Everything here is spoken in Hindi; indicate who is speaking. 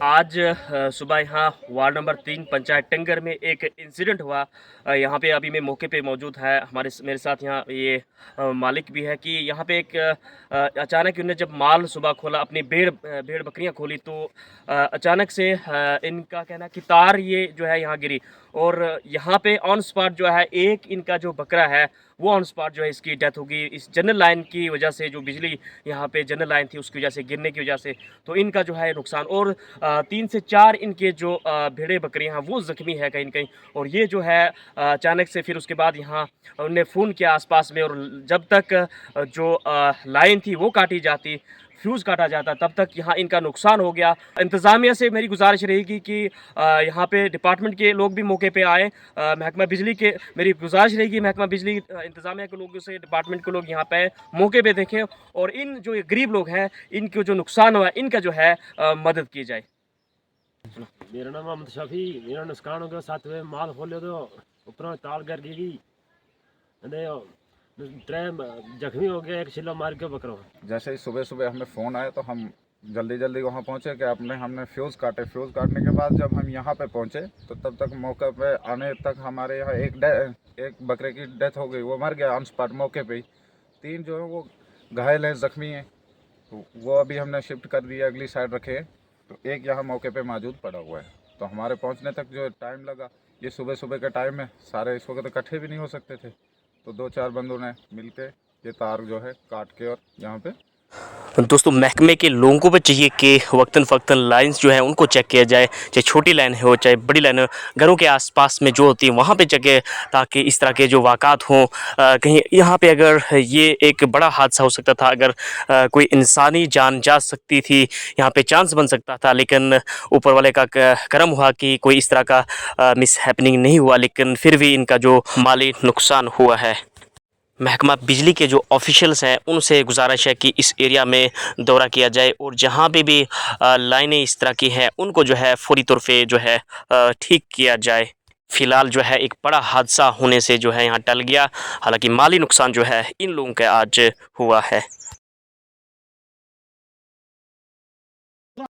Speaker 1: आज सुबह यहाँ वार्ड नंबर 3 पंचायत टेंगर में एक इंसिडेंट हुआ। यहाँ पे अभी मैं मौके पे मौजूद है। मेरे साथ यहाँ ये मालिक भी है कि यहाँ पे एक अचानक उन्होंने जब माल सुबह खोला, अपनी भेड़ बकरियाँ खोली तो अचानक से इनका कहना कि तार ये जो है यहाँ गिरी और यहाँ पे ऑन स्पॉट जो है एक इनका जो बकरा है वो ऑन स्पॉट जो है इसकी डेथ होगी। इस जनरल लाइन की वजह से, जो बिजली यहाँ पे जनरल लाइन थी उसकी वजह से, गिरने की वजह से, तो इनका जो है नुकसान। और 3 से 4 इनके जो भेड़ें बकरियां हैं वो ज़ख्मी है कहीं न कहीं। और ये जो है अचानक से फिर उसके बाद यहाँ उन्होंने फ़ोन किया आस-पास में, और जब तक जो लाइन थी वो काटी जाती, फ्यूज़ काटा जाता, तब तक यहाँ इनका नुकसान हो गया। इंतज़ामिया से मेरी गुज़ारिश रहेगी कि यहाँ पे डिपार्टमेंट के लोग भी मौके पे आएँ। महकमा बिजली के मेरी गुज़ारिश रहेगी, महकमा बिजली इंतज़ामिया के लोगों से, डिपार्टमेंट के लोग यहाँ पे आएँ, मौके पे देखें और इन जो ये गरीब लोग हैं, इनको जो नुकसान हुआ है, इनका जो है मदद की जाए।
Speaker 2: मेरा नाम मोहम्मद शफी। मेरा नुकसान हो गया, 7 बजे माल खोले तो ऊपर ताल कर गई। ट्रेन जख्मी हो गया, एक छिला मार के पकड़ो।
Speaker 3: जैसे ही सुबह सुबह हमें फ़ोन आया तो हम जल्दी जल्दी वहाँ पहुँचे कि हमने फ्यूज़ काटे। फ्यूज़ काटने के बाद जब हम यहाँ पे पहुँचे तो तब तक मौके पे आने तक हमारे यहाँ एक बकरे की डेथ हो गई, वो मर गया ऑन स्पॉट मौके पे ही। 3 जो है वो घायल हैं, ज़ख्मी हैं, तो वो अभी हमने शिफ्ट कर दिया, अगली साइड रखे हैं। तो एक यहाँ मौके पे मौजूद पड़ा हुआ है। तो हमारे पहुँचने तक जो टाइम लगा, ये सुबह सुबह का टाइम है, सारे इस वक्त इकट्ठे भी नहीं हो सकते थे, तो 2-4 बंदों ने मिल के ये तार जो है काट के और यहाँ पे।
Speaker 1: दोस्तों, महकमे के लोगों को चाहिए कि वक्तन फ़क्तन लाइन्स जो है उनको चेक किया जाए, चाहे छोटी लाइन हो चाहे बड़ी लाइन हो, घरों के आसपास में जो होती है वहाँ पे चेक, ताकि इस तरह के जो वाक़ात हों, कहीं यहाँ पे अगर ये एक बड़ा हादसा हो सकता था, अगर कोई इंसानी जान जा सकती थी, यहाँ पे चांस बन सकता था, लेकिन ऊपर वाले का करम हुआ कि कोई इस तरह का मिस हैपनिंग नहीं हुआ, लेकिन फिर भी इनका जो माली नुकसान हुआ है। महकमा बिजली के जो ऑफिशियल्स हैं उनसे गुजारिश है कि इस एरिया में दौरा किया जाए और जहाँ पे भी लाइनें इस तरह की हैं उनको जो है फौरी तौर पे जो है ठीक किया जाए। फ़िलहाल जो है एक बड़ा हादसा होने से जो है यहाँ टल गया, हालांकि माली नुकसान जो है इन लोगों का आज हुआ है।